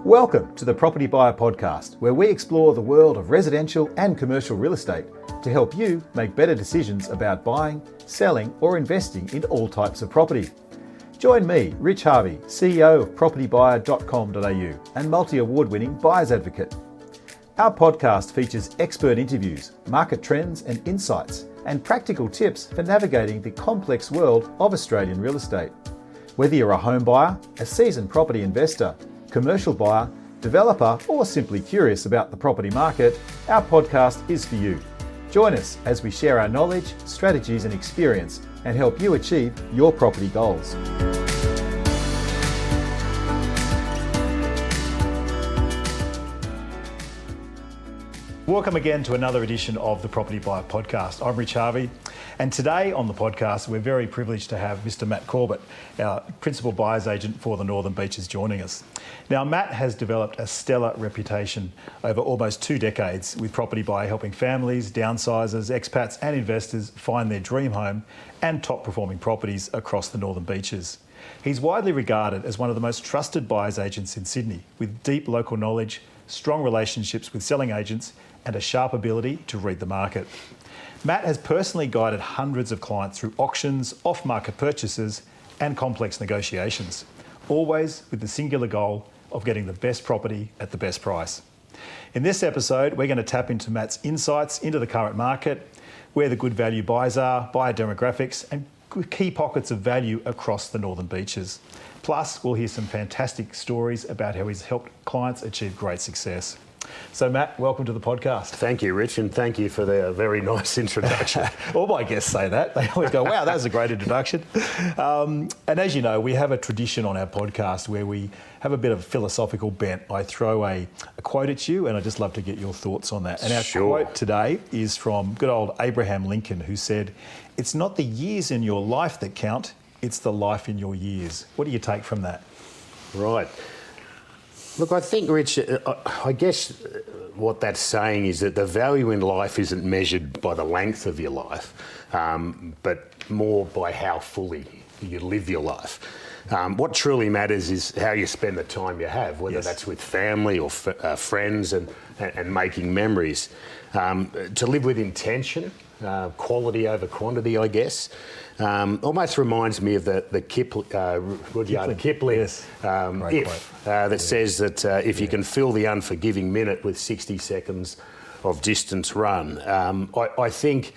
Welcome to the Propertybuyer Podcast, where we explore the world of residential and commercial real estate to help you make better decisions about buying, selling, or investing in all types of property. Join me, Rich Harvey, CEO of propertybuyer.com.au and multi-award-winning buyer's advocate. Our podcast features expert interviews, market trends and insights, and practical tips for navigating the complex world of Australian real estate. Whether you're a home buyer, a seasoned property investor, commercial buyer, developer, or simply curious about the property market, our podcast is for you. Join us as we share our knowledge, strategies, and experience and help you achieve your property goals. Welcome again to another edition of the Property Buyer Podcast. I'm Rich Harvey, and today on the podcast we're very privileged to have Mr. Matt Corbett, our Principal Buyers Agent for the Northern Beaches, joining us. Now, Matt has developed a stellar reputation over almost 2 decades with Property Buyer, helping families, downsizers, expats and investors find their dream home and top performing properties across the Northern Beaches. He's widely regarded as one of the most trusted buyers agents in Sydney, with deep local knowledge, strong relationships with selling agents and a sharp ability to read the market. Matt has personally guided hundreds of clients through auctions, off-market purchases and complex negotiations, always with the singular goal of getting the best property at the best price. In this episode, we're going to tap into Matt's insights into the current market, where the good value buys are, buyer demographics and key pockets of value across the Northern Beaches. Plus, we'll hear some fantastic stories about how he's helped clients achieve great success. So Matt, welcome to the podcast. Thank you, Rich, and thank you for the very nice introduction. All my guests say that. They always go, wow, that was a great introduction. And as you know, we have a tradition on our podcast where we have a bit of philosophical bent. I throw a quote at you, and I'd just love to get your thoughts on that. And our quote today is from good old Abraham Lincoln, who said, "It's not the years in your life that count, it's the life in your years." What do you take from that? Right. Look, I think, Rich, I guess what that's saying is that the value in life isn't measured by the length of your life, but more by how fully you live your life. What truly matters is how you spend the time you have, whether that's with family or friends and making memories. To live with intention, quality over quantity, I guess. Almost reminds me of the Rudyard Kipling that says that if you can fill the unforgiving minute with 60 seconds of distance run. I think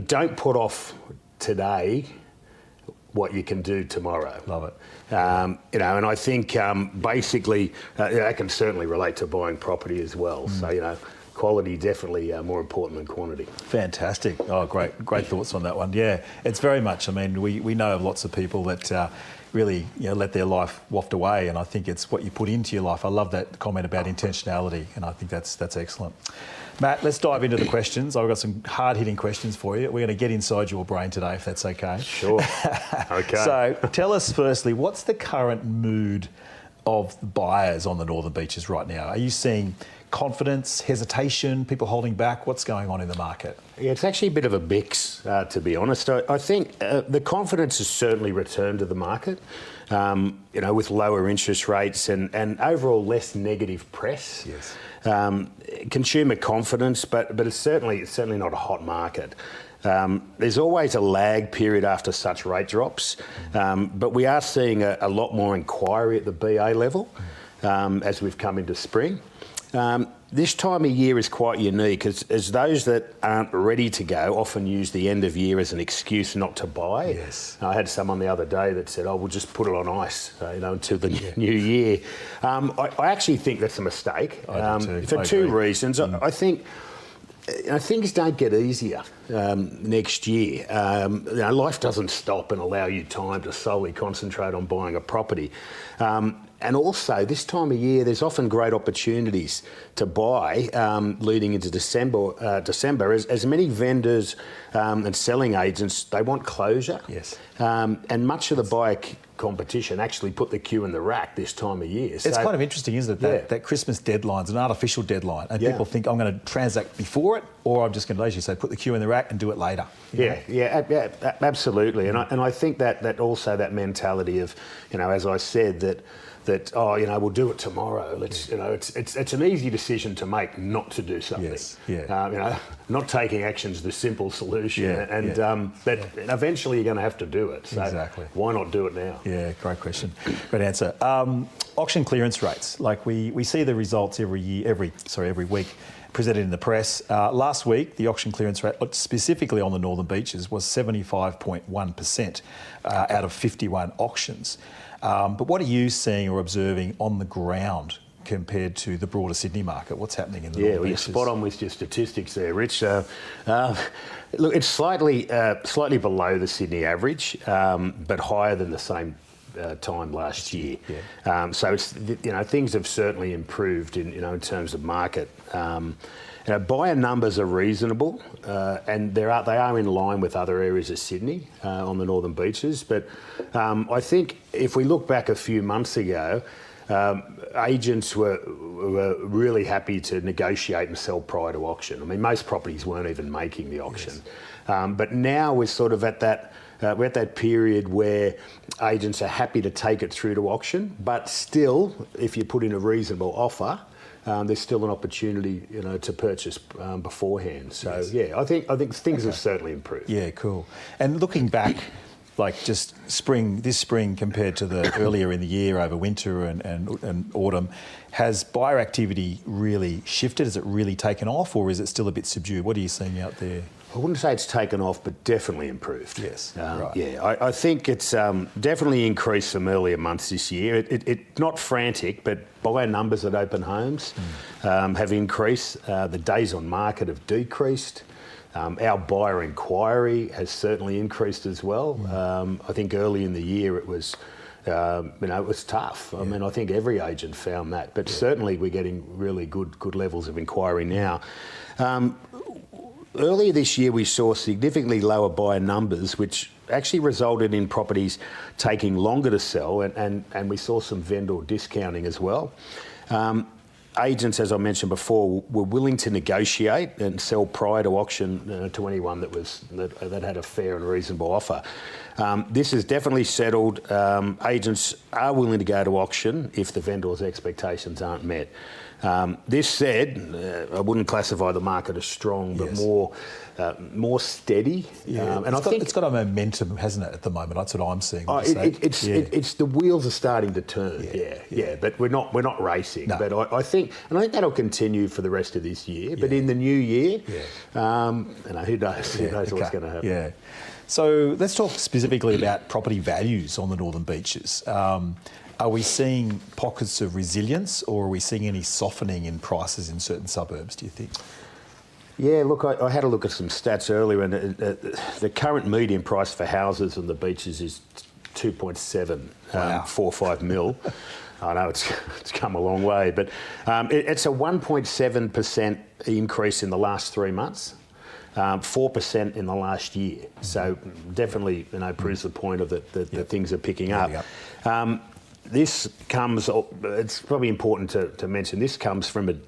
don't put off today what you can do tomorrow. Love it. And I think basically that can certainly relate to buying property as well. So, quality definitely more important than quantity. Fantastic. Oh, great thoughts on that one. Yeah, it's very much, we know of lots of people that really let their life waft away, and I think it's what you put into your life. I love that comment about intentionality, and I think that's excellent. Matt, let's dive into the questions. I've got some hard-hitting questions for you. We're going to get inside your brain today, if that's okay. Sure. Okay. So tell us firstly, what's the current mood of buyers on the Northern Beaches right now? Are you seeing confidence, hesitation, people holding back? What's going on in the market? Yeah, it's actually a bit of a mix, to be honest. I think the confidence has certainly returned to the market, with lower interest rates and overall less negative press. Yes. Consumer confidence, but it's certainly not a hot market. There's always a lag period after such rate drops, but we are seeing a lot more inquiry at the BA level as we've come into spring. This time of year is quite unique as those that aren't ready to go often use the end of year as an excuse not to buy. Yes. I had someone the other day that said, we'll just put it on ice, until the new year. I actually think that's a mistake for 2 reasons. I think things don't get easier next year. Life doesn't stop and allow you time to solely concentrate on buying a property. And also, this time of year, there's often great opportunities to buy leading into December as many vendors and selling agents, they want closure. Yes. And much of the buyer competition actually put the queue in the rack this time of year. It's kind of interesting, isn't it? That Christmas deadline's an artificial deadline, and people think I'm going to transact before it, or I'm just going to, as you say, put the queue in the rack and do it later. Yeah, absolutely. And I think that also that mentality of, as I said, that that, we'll do it tomorrow. It's an easy decision to make not to do something. Yes, yeah. Not taking action is the simple solution, but eventually you're going to have to do it. So exactly. Why not do it now? Yeah, great question, great answer. Auction clearance rates, like we see the results every week presented in the press. Last week, the auction clearance rate, specifically on the Northern Beaches, was 75.1% out of 51 auctions. But what are you seeing or observing on the ground compared to the broader Sydney market? What's happening in the Northern Beaches? You're spot on with your statistics there, Rich. Look, it's slightly below the Sydney average, but higher than the same time last year. Yeah. So it's, things have certainly improved in terms of market. Buyer numbers are reasonable, and they are in line with other areas of Sydney on the Northern Beaches. But I think if we look back a few months ago, agents were really happy to negotiate and sell prior to auction. I mean, most properties weren't even making the auction. Yes. But now we're sort of at that period where agents are happy to take it through to auction, but still, if you put in a reasonable offer, there's still an opportunity, to purchase beforehand. So yes. I think things have certainly improved. Yeah, cool. And looking back, like just this spring compared to the earlier in the year over winter and autumn, has buyer activity really shifted? Has it really taken off, or is it still a bit subdued? What are you seeing out there? I wouldn't say it's taken off, but definitely improved. Yes, right. Yeah, I think it's definitely increased from earlier months this year. It's not frantic, but buyer numbers at open homes have increased. The days on market have decreased. Our buyer inquiry has certainly increased as well. I think early in the year it was, it was tough. I mean, I think every agent found that, but certainly we're getting really good levels of inquiry now. Earlier this year, we saw significantly lower buyer numbers, which actually resulted in properties taking longer to sell, and we saw some vendor discounting as well. Agents, as I mentioned before, were willing to negotiate and sell prior to auction to anyone that had a fair and reasonable offer. This has definitely settled. Agents are willing to go to auction if the vendor's expectations aren't met. This said, I wouldn't classify the market as strong, but more steady. Yeah. And I think it's got a momentum, hasn't it, at the moment? That's what I'm seeing. It's the wheels are starting to turn. Yeah. But we're not racing. No. But I think that'll continue for the rest of this year. But in the new year, who knows? Who knows what's going to happen? Yeah. So let's talk specifically about property values on the Northern Beaches. Are we seeing pockets of resilience, or are we seeing any softening in prices in certain suburbs, do you think? Yeah, look, I had a look at some stats earlier, and the current median price for houses on the beaches is 2.7, 45 mil. I know it's come a long way, but it's a 1.7% increase in the last 3 months. 4% in the last year. So definitely, proves the point of that things are picking up. This comes, it's probably important to mention, this comes from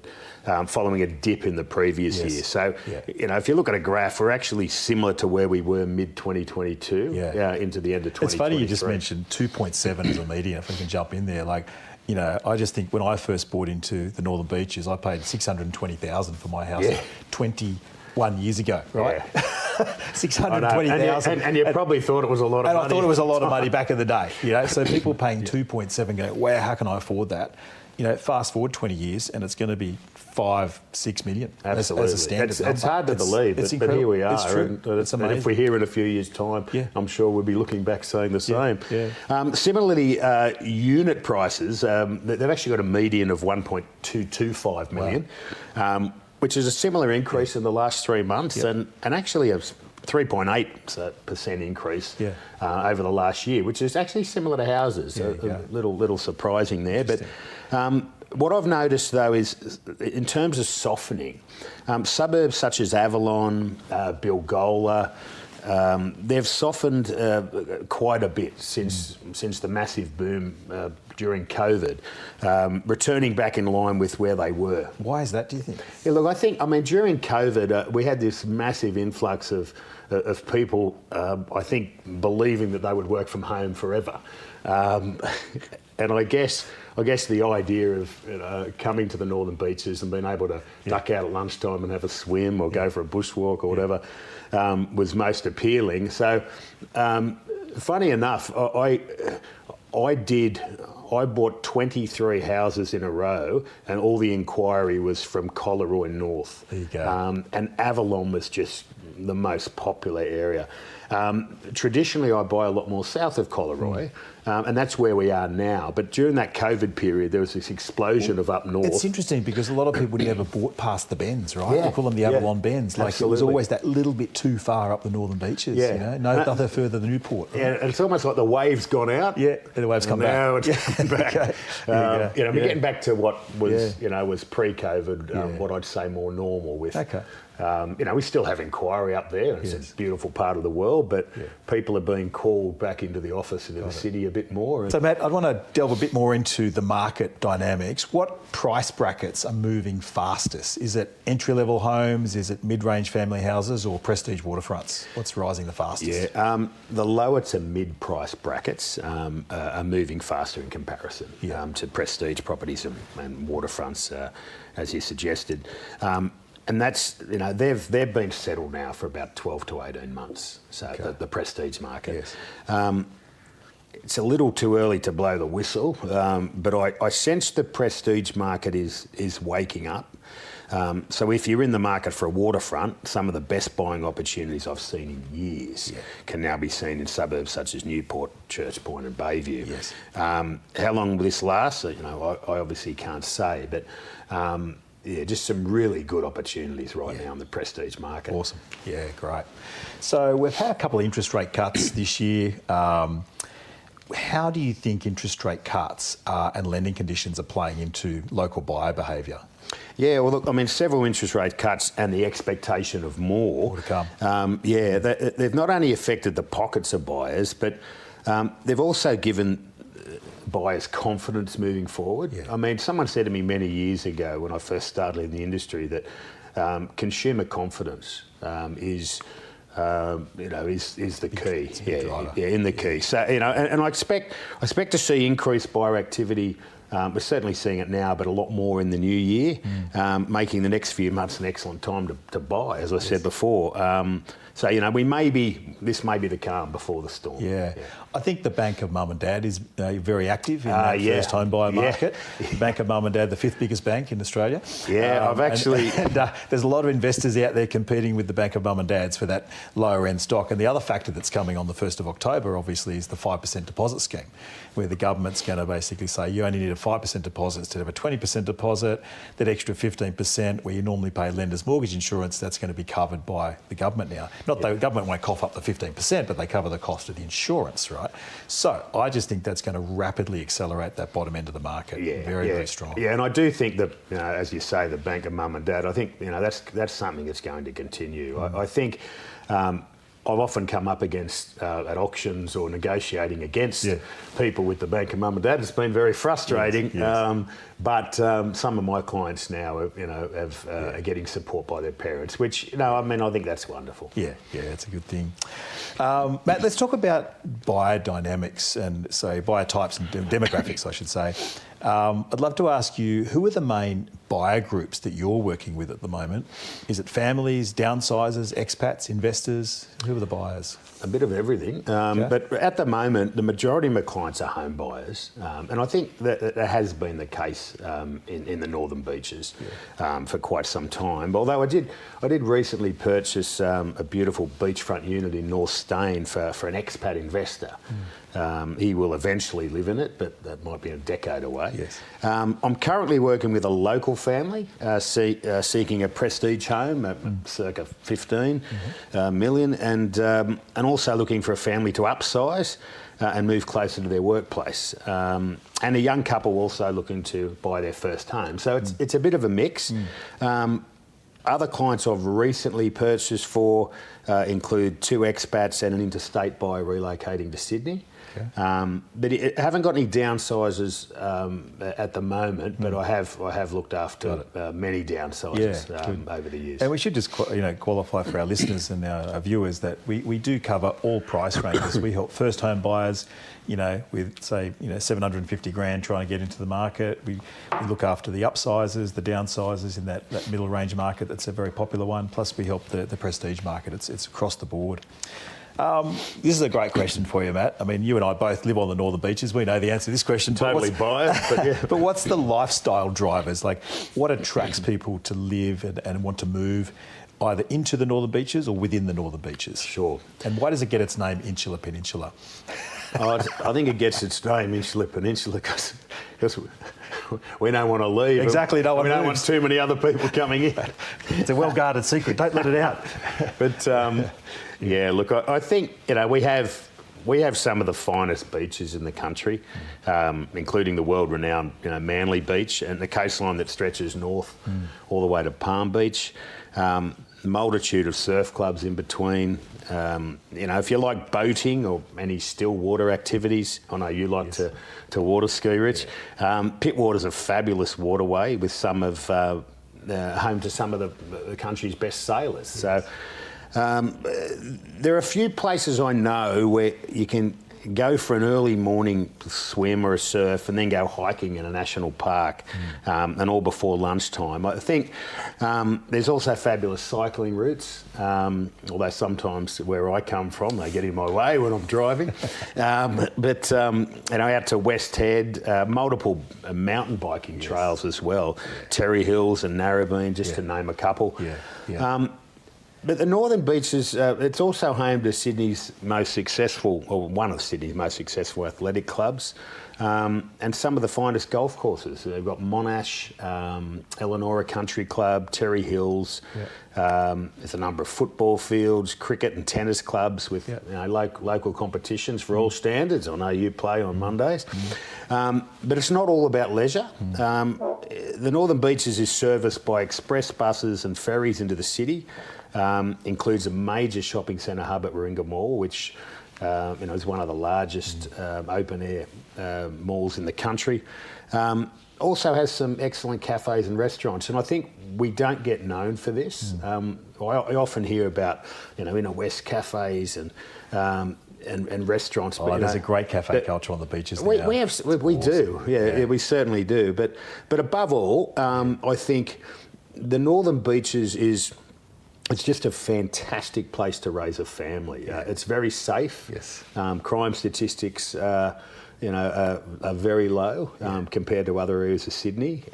following a dip in the previous year. So, if you look at a graph, we're actually similar to where we were mid-2022 into the end of 2023. It's funny you just mentioned 2.7 as a median, if we can jump in there. I just think when I first bought into the Northern Beaches, I paid $620,000 for my house 21 years ago, right? Yeah. 620,000. And you probably thought it was a lot of money. And I thought it was a lot of money back in the day. So people paying 2.7 go, wow, how can I afford that? Fast forward 20 years and it's going to be 5-6 million. Absolutely. As a standard. It's hard to believe, but here we are. It's true. It's amazing. And if we're here in a few years' time, I'm sure we'll be looking back saying the same. Yeah. Similarly, unit prices, they've actually got a median of 1.225 million. Wow. Which is a similar increase in the last 3 months, and actually a 3.8% increase over the last year, which is actually similar to houses. A little surprising there. But what I've noticed, though, is in terms of softening, suburbs such as Avalon, Bilgola, they've softened quite a bit since the massive boom during COVID, returning back in line with where they were. Why is that, do you think? Yeah, look, I mean, during COVID, we had this massive influx of of people, I think, believing that they would work from home forever. And I guess the idea of coming to the northern beaches and being able to duck out at lunchtime and have a swim or go for a bushwalk or whatever was most appealing. So, funny enough, I bought 23 houses in a row, and all the inquiry was from Collaroy North. There you go. And Avalon was just the most popular area. Traditionally, I buy a lot more south of Collaroy, and that's where we are now. But during that COVID period, there was this explosion of up north. It's interesting because a lot of people never bought past the bends, right? Yeah, They call them the Avalon Bends. Like absolutely. it was always that little bit too far up the northern beaches. Yeah. You know, nothing further than Newport. Right? Yeah, and it's almost like the wave's gone out. Yeah, the wave's come back. Now it's come back. Okay. We're getting back to what was, was pre-COVID, what I'd say more normal with. Okay. We still have inquiry up there. It's a beautiful part of the world, but people are being called back into the office and in the city a bit more. So, Matt, I'd want to delve a bit more into the market dynamics. What price brackets are moving fastest? Is it entry-level homes? Is it mid-range family houses or prestige waterfronts? What's rising the fastest? Yeah, the lower to mid-price brackets are moving faster in comparison to prestige properties and waterfronts, as you suggested. And that's, they've been settled now for about 12 to 18 months, so the prestige market. Yes. It's a little too early to blow the whistle, but I sense the prestige market is waking up. So if you're in the market for a waterfront, some of the best buying opportunities I've seen in years can now be seen in suburbs such as Newport, Church Point and Bayview. Yes. How long will this last? I obviously can't say, but just some really good opportunities right now in the prestige market. Awesome. Yeah, great. So we've had a couple of interest rate cuts this year. How do you think interest rate cuts and lending conditions are playing into local buyer behaviour? Yeah, well, look, several interest rate cuts and the expectation of more to come. They've not only affected the pockets of buyers, but they've also given buyers confidence moving forward. Yeah. Someone said to me many years ago when I first started in the industry that consumer confidence is the key. In the key. So and I expect to see increased buyer activity. We're certainly seeing it now, but a lot more in the new year, making the next few months an excellent time to buy, as I said before. So, this may be the calm before the storm. Yeah. I think the Bank of Mum and Dad is very active in that first home buyer market. The Bank of Mum and Dad, the fifth biggest bank in Australia. Yeah, I've actually... there's a lot of investors out there competing with the Bank of Mum and Dads for that lower end stock. And the other factor that's coming on the 1st of October, obviously, is the 5% deposit scheme, where the government's going to basically say you only need a 5% deposit instead of a 20% deposit. That extra 15% where you normally pay lender's mortgage insurance, that's going to be covered by the government now. Not that the government won't cough up the 15%, but they cover the cost of the insurance, right? So I just think that's going to rapidly accelerate that bottom end of the market. Very strong. Yeah, and I do think that, as you say, the Bank of Mum and Dad, I think, that's something that's going to continue. I think I've often come up against at auctions or negotiating against people with the Bank of Mum and Dad. It's been very frustrating. Yes. But some of my clients now, are getting support by their parents, which, I think that's wonderful. Yeah, it's a good thing. Matt, let's talk about buyer dynamics and buyer types and demographics, I should say. I'd love to ask you, who are the main buyer groups that you're working with at the moment? Is it families, downsizers, expats, investors? Who are the buyers? A bit of everything. But at the moment, the majority of my clients are home buyers. And I think that has been the case in the northern beaches for quite some time. Although I did recently purchase a beautiful beachfront unit in North Stane for an expat investor. He will eventually live in it, but that might be a decade away. Yes. I'm currently working with a local family seeking a prestige home, circa 15 million, and also looking for a family to upsize and move closer to their workplace. And a young couple also looking to buy their first home. So it's a bit of a mix. Other clients I've recently purchased for include 2 expats and an interstate buyer relocating to Sydney. But I haven't got any downsizers at the moment, but I have looked after many downsizers over the years. And we should just qualify for our listeners and our viewers that we do cover all price ranges. We help first home buyers, with say 750 grand trying to get into the market. We look after the upsizers, the downsizers in that middle range market. That's a very popular one. Plus we help the prestige market. It's across the board. This is a great question for you, Matt. I mean, you and I both live on the northern beaches. We know the answer to this question. Totally biased, but yeah. But what's the lifestyle drivers? Like, what attracts people to live and want to move either into the northern beaches or within the northern beaches? Sure. And why does it get its name Insular Peninsula? I think it gets its name Insular Peninsula because we don't want to leave. Exactly. We don't want too many other people coming in. It's a well-guarded secret. Don't let it out. But yeah, look, I think we have some of the finest beaches in the country, including the world-renowned Manly Beach and the coastline that stretches north all the way to Palm Beach. Multitude of surf clubs in between. If you like boating or any still water activities, I know you like to water ski, Rich. Pittwater's a fabulous waterway with some of home to some of the country's best sailors. So there are a few places I know where you can go for an early morning swim or a surf and then go hiking in a national park and all before lunchtime. I think there's also fabulous cycling routes, although sometimes where I come from they get in my way when I'm driving. But out to West Head, multiple mountain biking trails as well, Terry Hills and Narrabeen, just to name a couple. But the northern beaches, it's also home to Sydney's most successful, or one of Sydney's most successful athletic clubs, and some of the finest golf courses. They've got Monash, Eleanora Country Club, Terry Hills. There's a number of football fields, cricket and tennis clubs with local competitions for all standards. I know you play on Mondays. But it's not all about leisure. The northern beaches is serviced by express buses and ferries into the city. Includes a major shopping centre hub at Warringah Mall, which is one of the largest open-air malls in the country. Also has some excellent cafes and restaurants, and I think we don't get known for this. I often hear about, inner west cafes and restaurants. But, there's a great cafe culture on the beaches now. We do, we certainly do. But above all, I think the northern beaches it's just a fantastic place to raise a family. It's very safe. Yes. Crime statistics, are very low compared to other areas of Sydney.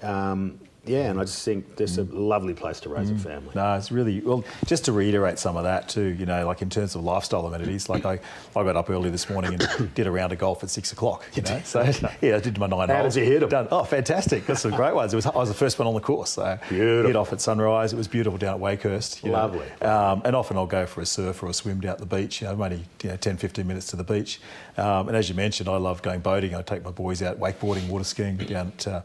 And I just think this is a lovely place to raise a family. No, it's really, well, just to reiterate some of that too, like in terms of lifestyle amenities, like I got up early this morning and did a round of golf at 6 o'clock, So, I did my 9 holes. How did you hit them? Oh, fantastic. Got some great ones. I was the first one on the course, so hit off at sunrise. It was beautiful down at Wakehurst. Lovely. And often I'll go for a surf or a swim down at the beach. I'm only 10, 15 minutes to the beach. And as you mentioned, I love going boating. I take my boys out wakeboarding, water skiing down to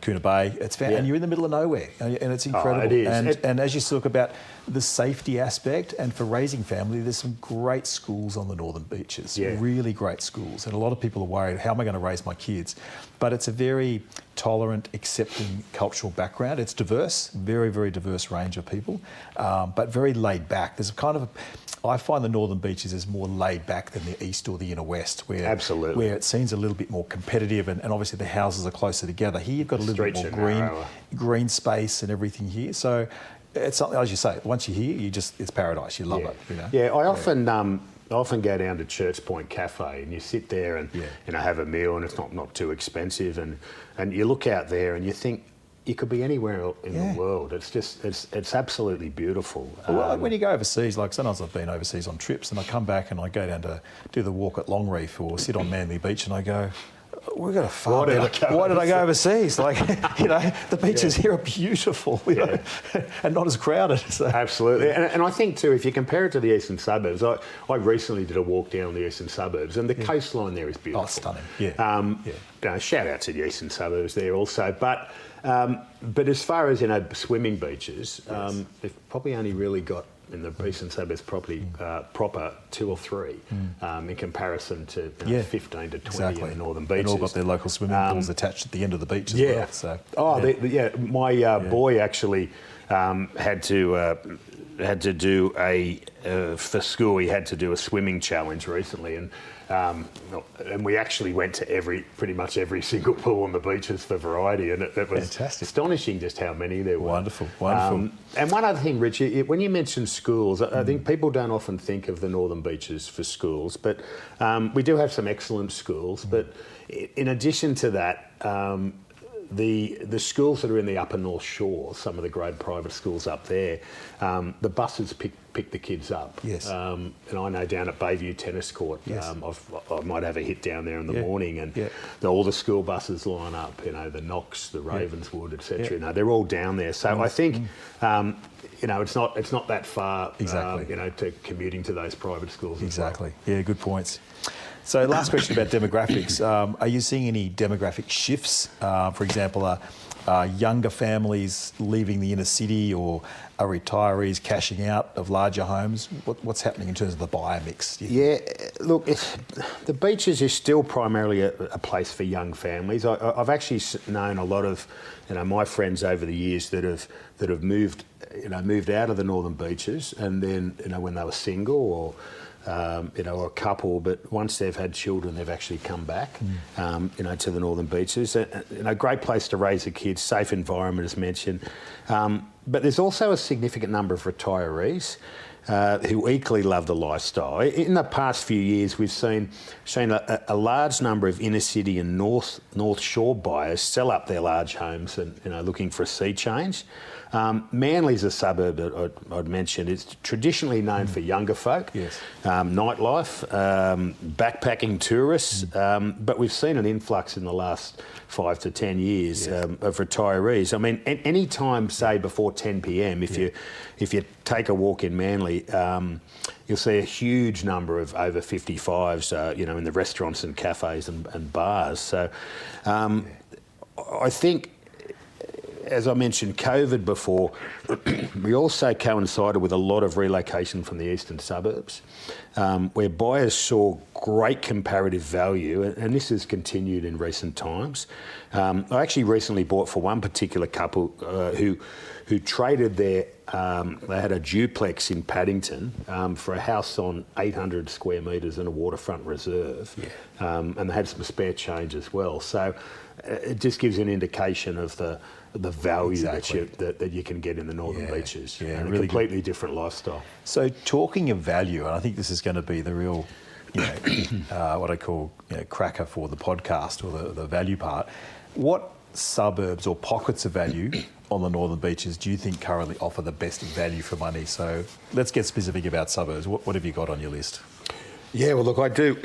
Kuna Bay. It's and you're in the middle of nowhere, and it's incredible. It is. And as you talk about the safety aspect, and for raising family, there's some great schools on the northern beaches. Really great schools, and a lot of people are worried, how am I going to raise my kids? But it's a very tolerant, accepting cultural background. It's diverse, very, very diverse range of people, but very laid back. There's I find the northern beaches is more laid back than the east or the inner west, where it seems a little bit more competitive, and obviously the houses are closer together. Here you've got a little bit more green space and everything here. So it's something, as you say, once you're here, it's paradise. You love it. Yeah, I often go down to Church Point Cafe, and you sit there and have a meal, and it's not too expensive, and you look out there and you think, you could be anywhere in the world. It's absolutely beautiful. Well, when you go overseas, like sometimes I've been overseas on trips, and I come back and I go down to do the walk at Longreef or sit on Manly Beach, and I go, we've got a far better. Why did I go overseas? Like, the beaches here are beautiful, and not as crowded. So. Absolutely, and I think too, if you compare it to the eastern suburbs, I recently did a walk down the eastern suburbs, and the coastline there is beautiful. Oh, stunning. Shout out to the eastern suburbs there also, but as far as swimming beaches, they've probably only really got in the eastern suburbs property proper 2 or 3 in comparison to 15 to 20 in the northern beaches. And all got their local swimming pools attached at the end of the beach as well. So, my boy actually had to do for school. He had to do a swimming challenge recently, and we actually went to pretty much every single pool on the beaches for variety, and it was fantastic. Astonishing just how many there were. Wonderful. And one other thing, Rich, when you mention schools, I think people don't often think of the northern beaches for schools, but we do have some excellent schools. But in addition to that, the schools that are in the upper North Shore, some of the great private schools up there, the buses pick the kids up. Yes. And I know down at Bayview Tennis Court, yes. I might have a hit down there in the morning, and all the school buses line up. The Knox, the Ravenswood, etc. They're all down there. So I think it's not that far. Exactly. To commuting to those private schools. Exactly. Yeah, good points. So last question about demographics. Are you seeing any demographic shifts? For example, are younger families leaving the inner city, or are retirees cashing out of larger homes? What's happening in terms of the buyer mix? Yeah, look, the beaches is still primarily a place for young families. I've actually known a lot of my friends over the years that have moved out of the northern beaches, and then when they were single or or a couple, but once they've had children, they've actually come back, to the northern beaches. A great place to raise a kid, safe environment as mentioned. But there's also a significant number of retirees who equally love the lifestyle. In the past few years, we've seen a large number of inner city and North Shore buyers sell up their large homes and looking for a sea change. Manly's a suburb that I'd mentioned. It's traditionally known for younger folk, nightlife, backpacking tourists, but we've seen an influx in the last 5 to 10 years of retirees. I mean, any time, say, before 10 p.m, if you take a walk in Manly, you'll see a huge number of over 55s, in the restaurants and cafes and bars. So I think, as I mentioned, COVID before, we also coincided with a lot of relocation from the eastern suburbs, where buyers saw great comparative value, and this has continued in recent times. I actually recently bought for one particular couple who traded they had a duplex in Paddington for a house on 800 square metres and a waterfront reserve, and they had some spare change as well. So it just gives an indication of the value that you can get in the northern beaches, and really a completely different lifestyle. So talking of value, and I think this is going to be the real, what I call cracker for the podcast, or the value part. What suburbs or pockets of value on the northern beaches do you think currently offer the best value for money? So let's get specific about suburbs. What have you got on your list? Yeah, well, look, I do.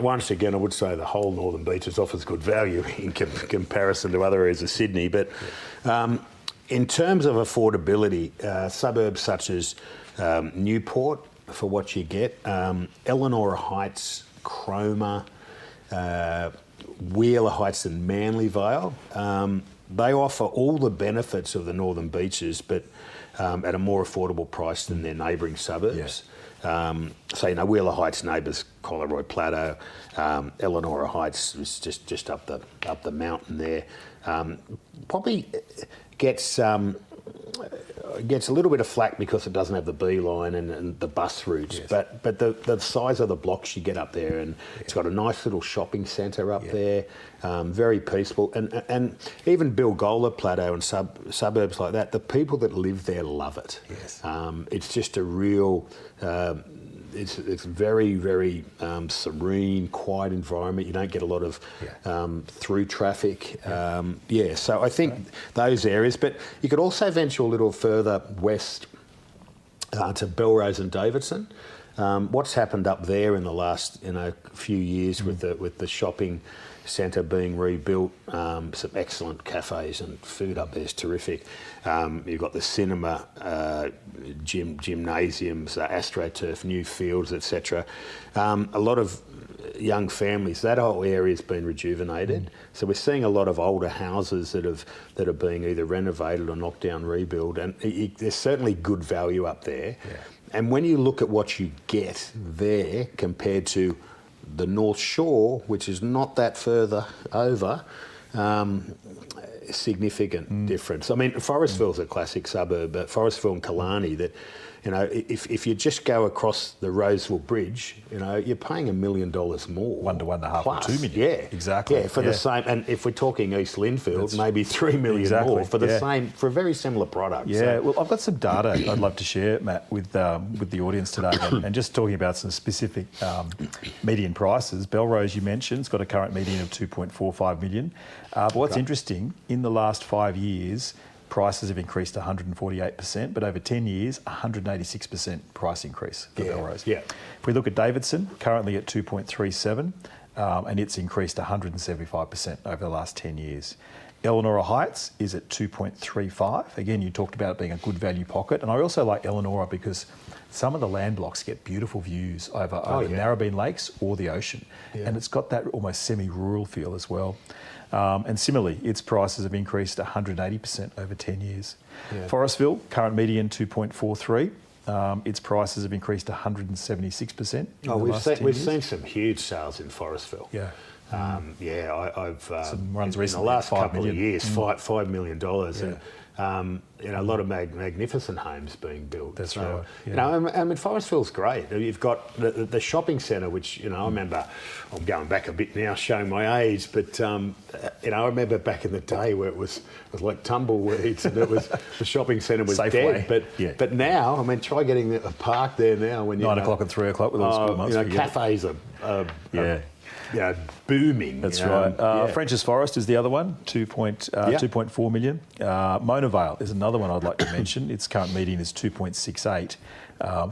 Once again, I would say the whole northern beaches offers good value in comparison to other areas of Sydney. But in terms of affordability, suburbs such as Newport, for what you get, Elanora Heights, Cromer, Wheeler Heights and Manly Vale, they offer all the benefits of the northern beaches, but at a more affordable price than their neighbouring suburbs. So, Wheeler Heights neighbours Collaroy Plateau, Elanora Heights is just up the mountain there. Probably gets a little bit of flack because it doesn't have the B line and the bus routes, but the size of the blocks you get up there, and it's got a nice little shopping centre up there, very peaceful, and even Bilgola Plateau and suburbs like that, the people that live there love it. It's just a real it's very, very serene, quiet environment. You don't get a lot of through traffic. So I think those areas, but you could also venture a little further west to Belrose and Davidson. What's happened up there in the last few years with the shopping centre being rebuilt, some excellent cafes and food up there is terrific. You've got the cinema, gymnasiums, AstroTurf, new fields, etc. A lot of young families, that whole area's been rejuvenated. So we're seeing a lot of older houses that are being either renovated or knocked down, rebuilt, and there's certainly good value up there. Yeah. And when you look at what you get there compared to the North Shore, which is not that further over, significant difference. I mean, Forestville's a classic suburb, but Forestville and Killarney, that, you know, if you just go across the Roseville Bridge, you know, you're paying $1 million more. 1 to 1.5 plus, or 2 million. Yeah, exactly. Yeah, for the same. And if we're talking East Linfield, maybe $3 million more for the same, for a very similar product. Yeah, so. well, I've got some data I'd love to share, Matt, with the audience today, and just talking about some specific median prices. Belrose, you mentioned, it's got a current median of 2.45 million. But what's interesting, in the last 5 years, prices have increased 148%, but over 10 years, 186% price increase for Belrose. Yeah. If we look at Davidson, currently at 2.37, and it's increased 175% over the last 10 years. Elanora Heights is at 2.35. Again, you talked about it being a good value pocket. And I also like Elanora because some of the land blocks get beautiful views over Narrabeen Lakes or the ocean. Yeah. And it's got that almost semi-rural feel as well. And similarly, its prices have increased 180% over 10 years. Yeah. Forestville, current median 2.43. Its prices have increased 176%. We've seen some huge sales in Forestville. Yeah. I've some runs recently, in the last couple million. of years, $5 million. Yeah. And, you know, a lot of magnificent homes being built. That's right. Yeah. You know, I mean, Forestville's great. You've got the shopping centre, which, you know, I remember, I'm going back a bit now, showing my age, but, you know, I remember back in the day where it was like tumbleweeds and the shopping centre was Safeway. dead. But now, I mean, try getting a park there now when 9 o'clock and 3 o'clock with all the school months. You know, cafes are booming. That's right. French's Forest is the other one, 2.4 million. Mona Vale is another one I'd like to mention. Its current median is 2.68,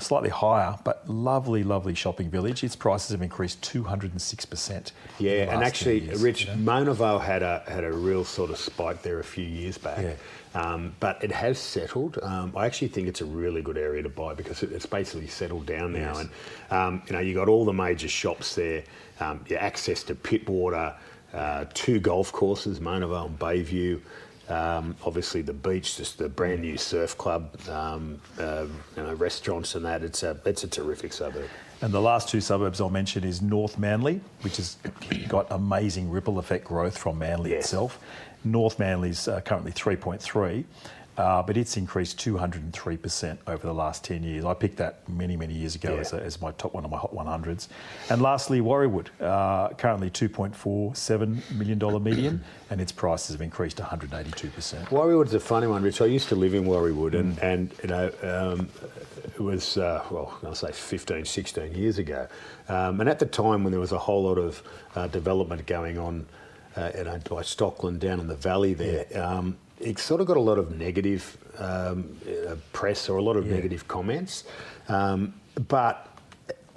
slightly higher, but lovely shopping village. Its prices have increased 206%. Yeah, and actually, years, Rich, you know? Mona Vale had a real sort of spike there a few years back. Yeah. But it has settled. I actually think it's a really good area to buy because it's basically settled down now. Yes. And, you know, you got all the major shops there, your access to Pittwater, 2 golf courses, Mona Vale and Bayview, obviously the beach, just the brand new surf club, you know, restaurants and that. It's a terrific suburb. And the last 2 suburbs I'll mention is North Manly, which has got amazing ripple effect growth from Manly itself. North Manly's currently 3.3, but it's increased 203% over the last 10 years. I picked that many years ago as my top one of my hot 100s. And lastly, Warriewood, currently $2.47 million median, and its prices have increased 182%. Warriewood's a funny one, Rich. I used to live in Warriewood, and you know, it was, I'll say 15, 16 years ago. And at the time when there was a whole lot of development going on, you know, by Stockland down in the valley there, it sort of got a lot of negative press or a lot of negative comments. But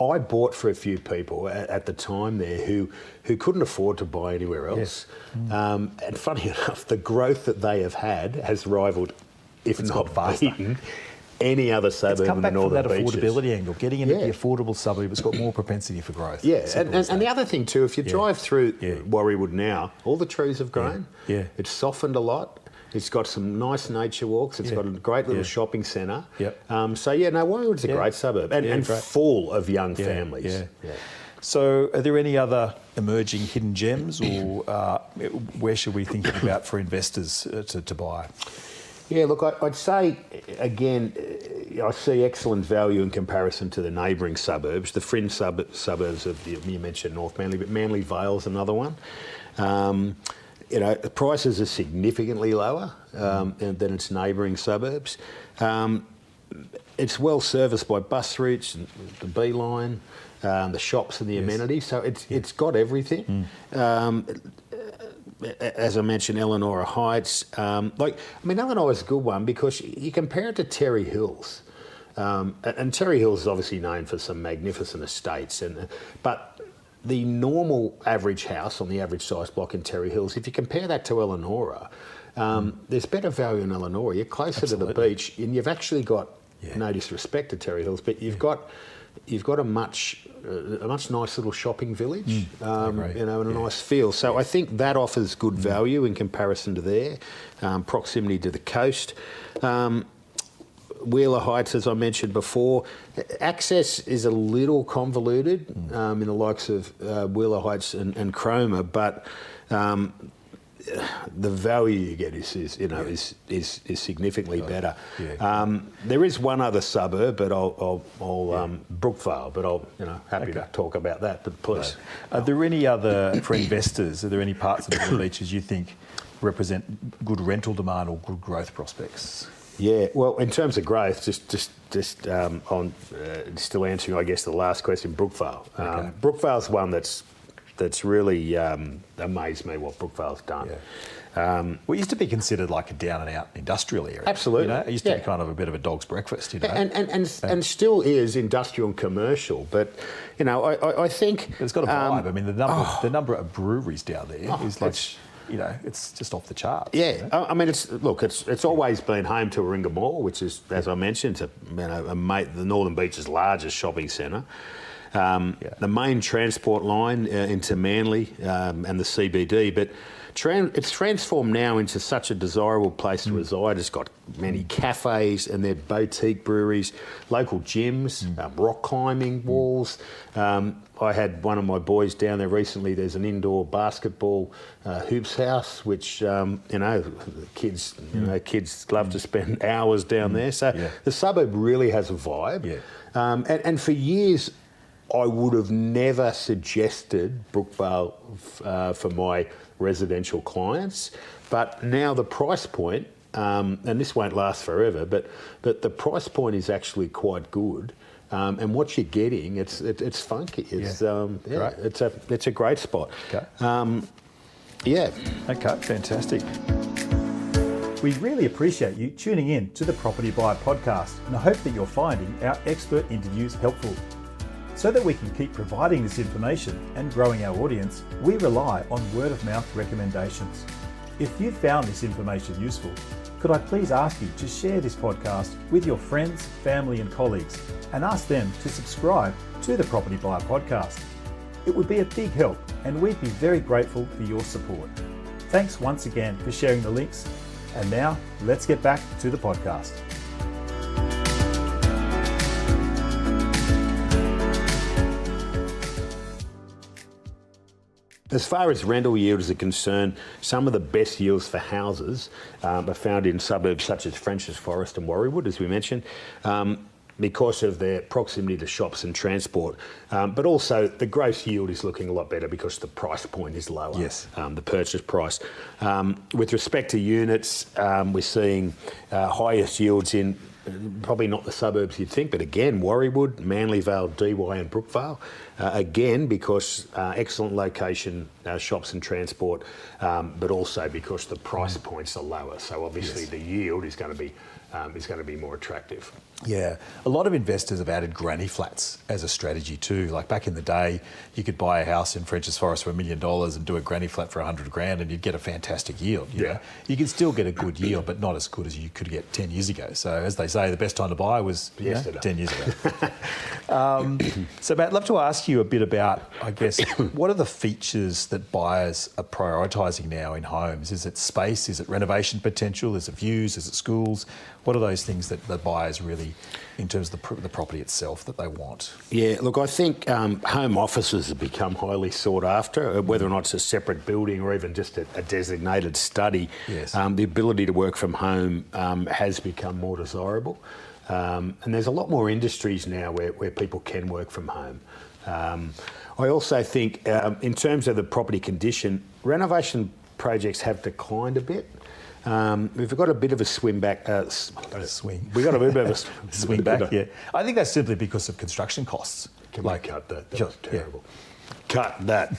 I bought for a few people at the time there who couldn't afford to buy anywhere else. And funny enough, the growth that they have had has rivaled, if not beaten, any other suburb in the northern beaches. It's come back from that affordability angle. Getting in at the affordable suburb has got more propensity for growth. Yeah, and the other thing too, if you drive through Warriewood now, all the trees have grown. Yeah. It's softened a lot. It's got some nice nature walks. It's got a great little shopping centre. Yep. Warriewood's a great suburb and great. Full of young families. Yeah. So are there any other emerging hidden gems, or where should we think about for investors to buy? Yeah, look, I'd say, again, I see excellent value in comparison to the neighbouring suburbs. The fringe suburbs of, you mentioned North Manly, but Manly Vale's another one. You know, the prices are significantly lower than its neighbouring suburbs. It's well serviced by bus routes, the B line, the shops and the amenities, so it's got everything. As I mentioned, Elanora Heights. Eleanora's a good one because you compare it to Terry Hills. And Terry Hills is obviously known for some magnificent estates, but the normal average house on the average size block in Terry Hills, if you compare that to Elanora, there's better value in Elanora. You're closer to the beach, and you've actually got, no disrespect to Terry Hills, but you've got you've got a much nice little shopping village, agree. and a nice feel. So I think that offers good value in comparison to there. Proximity to the coast. Wheeler Heights, as I mentioned before, access is a little convoluted in the likes of Wheeler Heights and Cromer, but the value you get is significantly better. Yeah. There is one other suburb, but I'll Brookvale, but I'll happy to talk about that. But please, are there any other for investors? Are there any parts of the beaches you think represent good rental demand or good growth prospects? Yeah, well, in terms of growth, just on still answering, I guess, the last question, Brookvale. Okay. Brookvale's one that's really amazed me what Brookvale's done. Yeah. Well, it used to be considered like a down and out industrial area. Absolutely. It used to be kind of a bit of a dog's breakfast, And still is industrial and commercial. But, I think... It's got a vibe. I mean, the number of breweries down there is like... it's just off the charts. Yeah, I mean, it's always been home to Warringah Mall, which is, as I mentioned, the Northern Beach's largest shopping centre. The main transport line into Manly and the CBD, but it's transformed now into such a desirable place to reside. It's got many cafes and they're boutique breweries, local gyms, rock climbing walls. I had one of my boys down there recently. There's an indoor basketball hoops house, which kids love to spend hours down there. So the suburb really has a vibe. Yeah. And for years, I would have never suggested Brookvale for my residential clients, but now the price point, and this won't last forever, but the price point is actually quite good. And what you're getting, it's funky. It's it's a great spot. Okay. Okay, fantastic. We really appreciate you tuning in to the Property Buyer Podcast, and I hope that you're finding our expert interviews helpful. So that we can keep providing this information and growing our audience, we rely on word-of-mouth recommendations. If you found this information useful, could I please ask you to share this podcast with your friends, family and colleagues and ask them to subscribe to the Property Buyer Podcast. It would be a big help and we'd be very grateful for your support. Thanks once again for sharing the links. And now, let's get back to the podcast. As far as rental yields are concerned, some of the best yields for houses are found in suburbs such as Frenchs Forest and Warriewood, as we mentioned, because of their proximity to shops and transport. But also the gross yield is looking a lot better because the price point is lower, the purchase price. With respect to units, we're seeing highest yields in probably not the suburbs you'd think, but again, Warriewood, Manlyvale, DY and Brookvale. Again, because excellent location, shops and transport, but also because the price points are lower. So obviously the yield is going to be more attractive. Yeah, a lot of investors have added granny flats as a strategy too. Like back in the day, you could buy a house in Frenchs Forest for $1 million and do a granny flat for $100,000 and you'd get a fantastic yield. You know? You can still get a good yield, but not as good as you could get 10 years ago. So as they say, the best time to buy was 10 years ago. So Matt, I'd love to ask you a bit about, I guess, what are the features that buyers are prioritising now in homes? Is it space? Is it renovation potential? Is it views? Is it schools? What are those things that the buyers really, in terms of the property itself, that they want? Yeah, look, I think home offices have become highly sought after, whether or not it's a separate building or even just a designated study. Yes. The ability to work from home has become more desirable. And there's a lot more industries now where people can work from home. I also think in terms of the property condition, renovation projects have declined a bit. We've got a bit of a swing back. Swing. We've got a bit of a swing back, yeah. I think that's simply because of construction costs. Can we cut that? That was terrible. Cut that.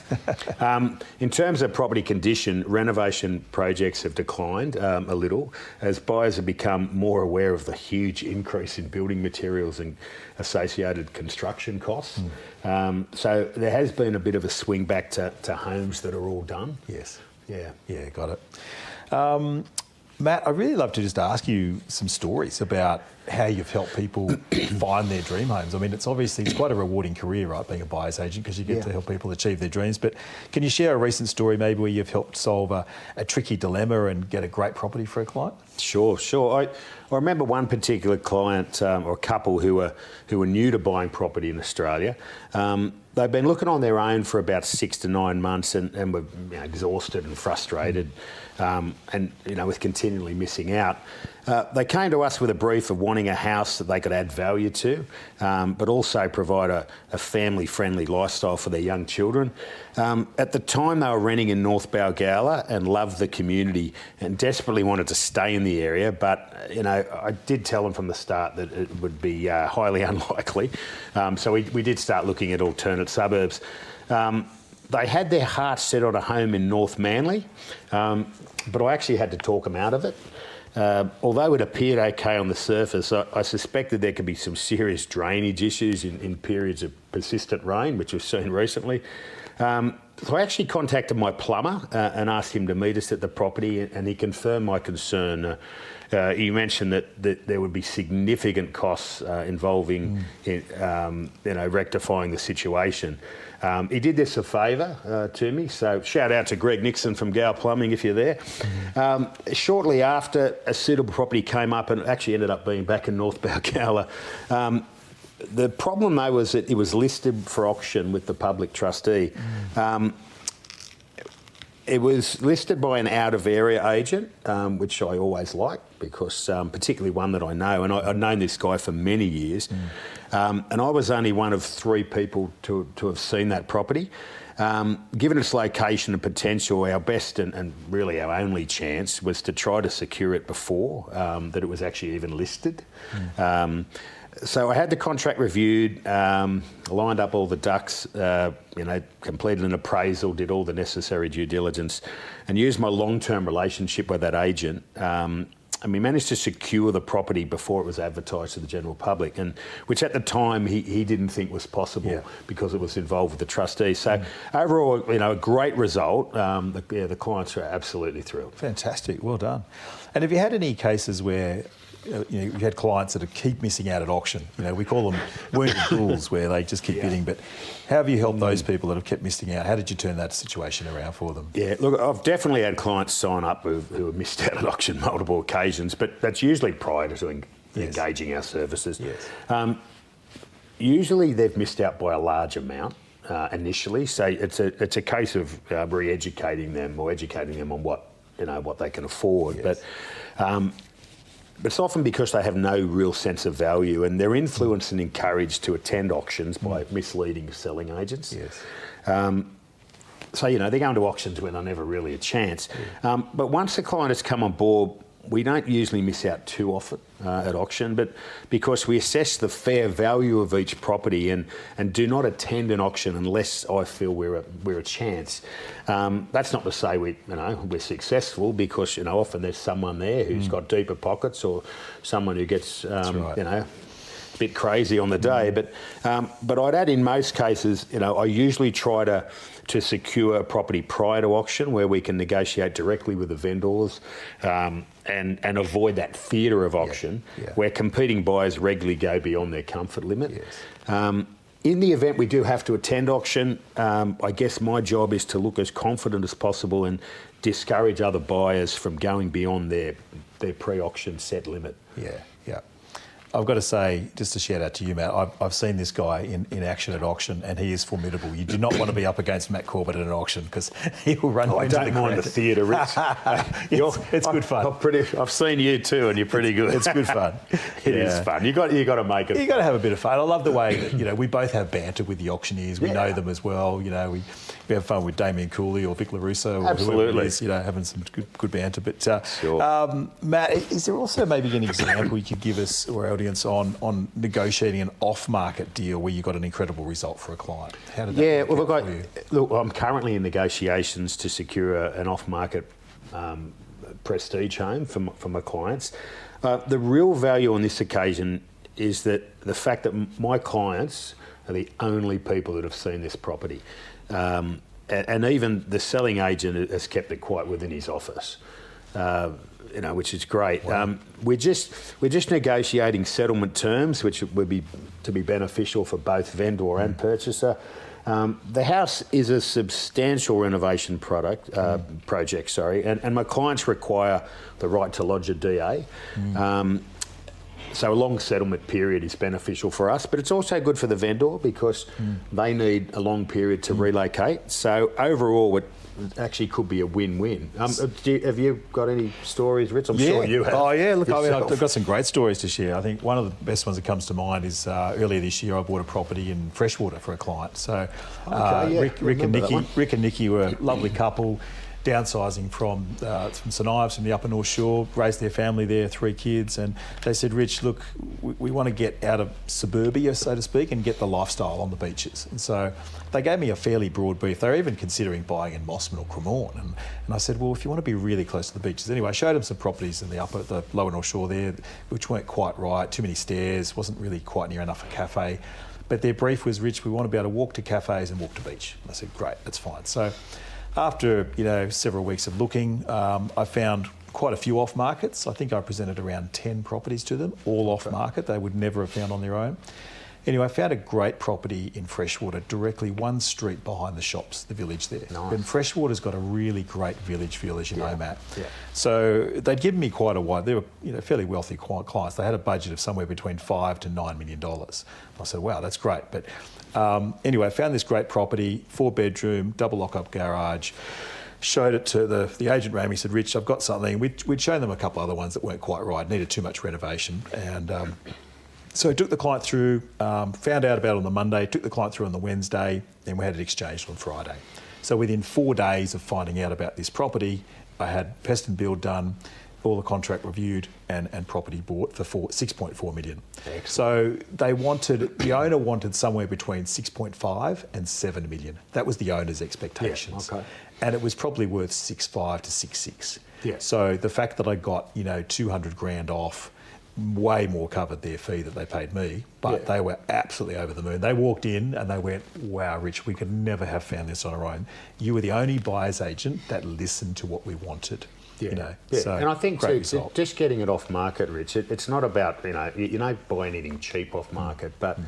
In terms of property condition, renovation projects have declined a little as buyers have become more aware of the huge increase in building materials and associated construction costs. So there has been a bit of a swing back to homes that are all done. Yes. Yeah. Yeah, got it. Matt, I'd really love to just ask you some stories about how you've helped people find their dream homes. I mean, it's quite a rewarding career, right, being a buyer's agent, because you get to help people achieve their dreams. But can you share a recent story maybe where you've helped solve a tricky dilemma and get a great property for a client? Sure. I remember one particular client or couple who were new to buying property in Australia. They've been looking on their own for about 6 to 9 months and were exhausted and frustrated and with continually missing out. They came to us with a brief of wanting a house that they could add value to, but also provide a family-friendly lifestyle for their young children. At the time, they were renting in North Balgowlah and loved the community and desperately wanted to stay in the area, but I did tell them from the start that it would be highly unlikely. So we did start looking at alternate suburbs. They had their hearts set on a home in North Manly, but I actually had to talk them out of it. Although it appeared okay on the surface, I suspected there could be some serious drainage issues in periods of persistent rain, which we've seen recently. So I actually contacted my plumber and asked him to meet us at the property, and he confirmed my concern. He mentioned that there would be significant costs involving rectifying the situation. He did this a favour to me, so shout out to Greg Nixon from Gow Plumbing if you're there. Shortly after, a suitable property came up and actually ended up being back in North Balgowlah. The problem though was that it was listed for auction with the public trustee. It was listed by an out-of-area agent, which I always like because particularly one that I know, and I've known this guy for many years. And I was only one of 3 people to have seen that property. Given its location and potential, our best and really our only chance was to try to secure it before that it was actually even listed. So I had the contract reviewed, lined up all the ducks, completed an appraisal, did all the necessary due diligence, and used my long-term relationship with that agent. And we managed to secure the property before it was advertised to the general public, and which at the time he didn't think was possible because it was involved with the trustees. So overall, a great result. The clients were absolutely thrilled. Fantastic, well done. And have you had any cases where you've had clients that keep missing out at auction? We call them wounded bulls, where they just keep bidding. But how have you helped those people that have kept missing out? How did you turn that situation around for them? Yeah, look, I've definitely had clients sign up who have missed out at auction multiple occasions, but that's usually prior to engaging our services. Yes. Usually they've missed out by a large amount initially, so it's a case of re-educating them or educating them on what they can afford. Yes. But it's often because they have no real sense of value, and they're influenced and encouraged to attend auctions by misleading selling agents. Yes. So, they're going to auctions when they're never really a chance. But once the client has come on board, we don't usually miss out too often at auction, but because we assess the fair value of each property and do not attend an auction unless I feel we're a chance. That's not to say we're successful, because often there's someone there who's got deeper pockets, or someone who gets a bit crazy on the day. But I'd add, in most cases, I usually try to secure a property prior to auction, where we can negotiate directly with the vendors and avoid that theatre of auction where competing buyers regularly go beyond their comfort limit. Yes. In the event we do have to attend auction, I guess my job is to look as confident as possible and discourage other buyers from going beyond their pre-auction set limit. Yeah. I've got to say, just a shout out to you, Matt. I've seen this guy in action at auction, and he is formidable. You do not want to be up against Matt Corbett at an auction, because he will run. I don't mind the theatre, Rich. It's good fun. I've seen you too, and you're pretty good. It's good fun. It is fun. You got to make it. You got to have a bit of fun. I love the way that we both have banter with the auctioneers. We know them as well. We have fun with Damien Cooley or Vic LaRusso or whoever it is. Having some good banter. But sure. Matt, is there also maybe an example you could give us or our audience on negotiating an off-market deal where you got an incredible result for a client? How did that work out for you? Look, I'm currently in negotiations to secure an off-market prestige home for my clients. The real value on this occasion is that the fact that my clients are the only people that have seen this property. And even the selling agent has kept it quite within his office. which is great. Wow. We're just negotiating settlement terms, which would be to be beneficial for both vendor and purchaser. The house is a substantial renovation project, and my clients require the right to lodge a DA. So a long settlement period is beneficial for us, but it's also good for the vendor because they need a long period to relocate. So overall, it actually could be a win-win. Have you got any stories, Rich? I'm sure you have. Oh, yeah. Look, yourself. I've got some great stories to share. I think one of the best ones that comes to mind is earlier this year I bought a property in Freshwater for a client. So Rick and Nikki were a lovely couple, downsizing from St Ives, from the Upper North Shore, raised their family there, 3 kids, and they said, Rich, look, we want to get out of suburbia, so to speak, and get the lifestyle on the beaches. And so they gave me a fairly broad brief. They were even considering buying in Mossman or Cremorne. And I said, well, if you want to be really close to the beaches. Anyway, I showed them some properties in the Lower North Shore there, which weren't quite right, too many stairs, wasn't really quite near enough a cafe. But their brief was, Rich, we want to be able to walk to cafes and walk to beach. And I said, great, that's fine. So after several weeks of looking, I found quite a few off markets. I think I presented around 10 properties to them, all off market. They would never have found on their own. Anyway, I found a great property in Freshwater, directly one street behind the shops, the village there. Nice. And Freshwater's got a really great village feel, as you know, Matt. Yeah. So they'd given me quite a wide. They were fairly wealthy clients. They had a budget of somewhere between $5 to $9 million. I said, wow, that's great. But anyway, I found this great property, 4-bedroom, double lock-up garage. Showed it to the agent, Rami, said, Rich, I've got something. We'd shown them a couple other ones that weren't quite right, needed too much renovation. And so I took the client through, found out about it on the Monday, took the client through on the Wednesday, then we had it exchanged on Friday. So within 4 days of finding out about this property, I had pest and build done, all the contract reviewed, and property bought for $6.4 million. Excellent. So the owner wanted somewhere between 6.5 and 7 million. That was the owner's expectations. Yeah, okay. And it was probably worth 6.5 to 6.6. Yeah. So the fact that I got, 200 grand off, way more covered their fee that they paid me, but they were absolutely over the moon. They walked in and they went, wow, Rich, we could never have found this on our own. You were the only buyer's agent that listened to what we wanted. So and I think too, result. just getting it off market, Rich, it's not about, you don't buy anything cheap off market, but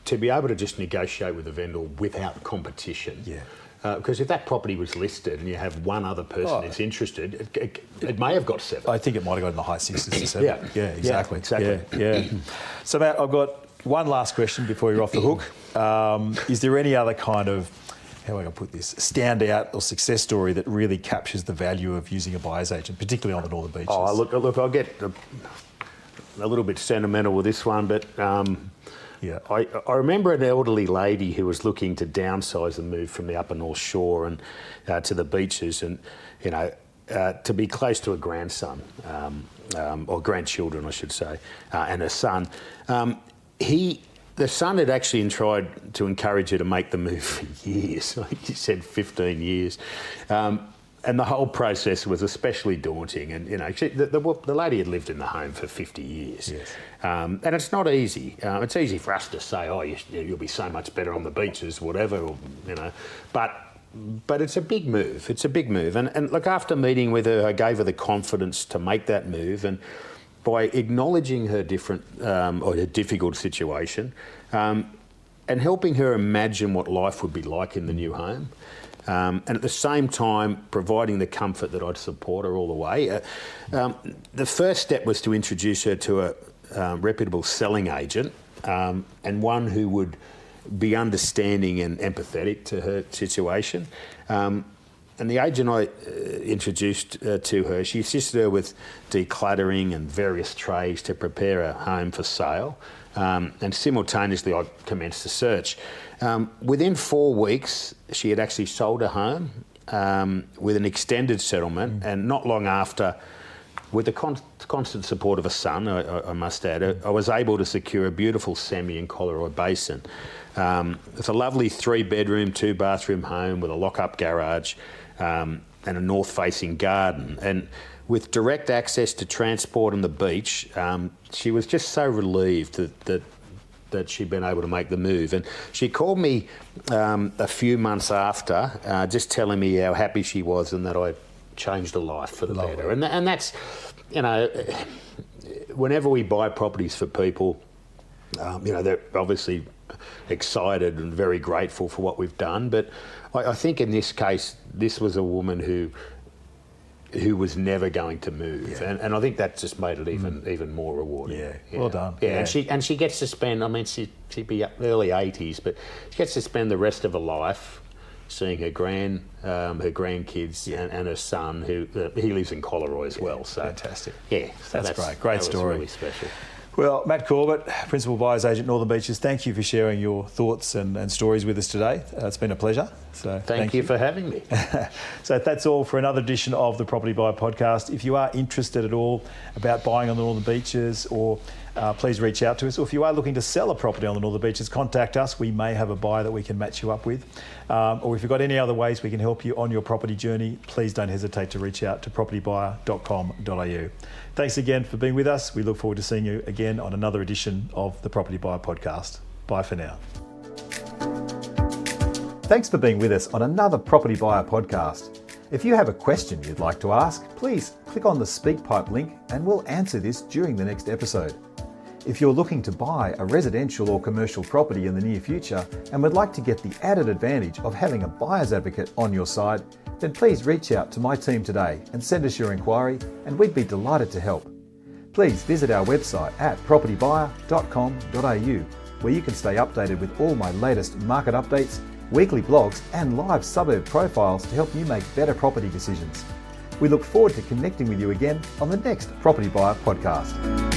to be able to just negotiate with a vendor without competition. Yeah. Because if that property was listed and you have one other person that's interested, it may have got 7. I think it might have got in the high 6s to 7. Yeah, exactly. Yeah. So Matt, I've got one last question before you're off the hook. Is there any other kind of, how am I going to put this, standout or success story that really captures the value of using a buyer's agent, particularly on the northern beaches? Oh, look, I'll get a little bit sentimental with this one, but I remember an elderly lady who was looking to downsize and move from the Upper North Shore and to the beaches, and to be close to a grandson or grandchildren, I should say, and her son. The son had actually tried to encourage her to make the move for years. I think he said 15 years. And the whole process was especially daunting. And, the lady had lived in the home for 50 years. Yes. And it's not easy. It's easy for us to say, oh, you'll be so much better on the beaches, whatever, But it's a big move. It's a big move. And look, after meeting with her, I gave her the confidence to make that move. And by acknowledging her or her difficult situation and helping her imagine what life would be like in the new home, and at the same time providing the comfort that I'd support her all the way. The first step was to introduce her to a reputable selling agent and one who would be understanding and empathetic to her situation. And the agent I introduced to her, she assisted her with decluttering and various trays to prepare her home for sale. And simultaneously, I commenced the search. Within 4 weeks, she had actually sold her home with an extended settlement, and not long after, with the constant support of a son, I must add, I was able to secure a beautiful semi in Collaroy Basin. It's a lovely 3-bedroom, 2-bathroom home with a lock-up garage and a north-facing garden. And with direct access to transport and the beach, she was just so relieved that she'd been able to make the move. And she called me a few months after, just telling me how happy she was and that I changed a life for the better. And that's, you know, whenever we buy properties for people, you know, they're obviously excited and very grateful for what we've done. But I think in this case, this was a woman who was never going to move, and I think that just made it even more rewarding. Well done. Yeah, and she gets to spend. I mean, she'd be early 80s, but she gets to spend the rest of her life seeing her grandkids and her son, who he lives in Collaroy as well. So fantastic. Yeah, so that's great. Great story. Was really special. Well, Matt Corbett, Principal Buyers Agent, Northern Beaches, thank you for sharing your thoughts and stories with us today. It's been a pleasure. So thank you for having me. So that's all for another edition of the Property Buyer Podcast. If you are interested at all about buying on the Northern Beaches, or please reach out to us. Or if you are looking to sell a property on the Northern Beaches, contact us. We may have a buyer that we can match you up with. Or if you've got any other ways we can help you on your property journey, please don't hesitate to reach out to propertybuyer.com.au. Thanks again for being with us. We look forward to seeing you again on another edition of the Property Buyer Podcast. Bye for now. Thanks for being with us on another Property Buyer Podcast. If you have a question you'd like to ask, please click on the SpeakPipe link and we'll answer this during the next episode. If you're looking to buy a residential or commercial property in the near future and would like to get the added advantage of having a buyer's advocate on your side, then please reach out to my team today and send us your inquiry, and we'd be delighted to help. Please visit our website at propertybuyer.com.au, where you can stay updated with all my latest market updates, weekly blogs and live suburb profiles to help you make better property decisions. We look forward to connecting with you again on the next Property Buyer Podcast.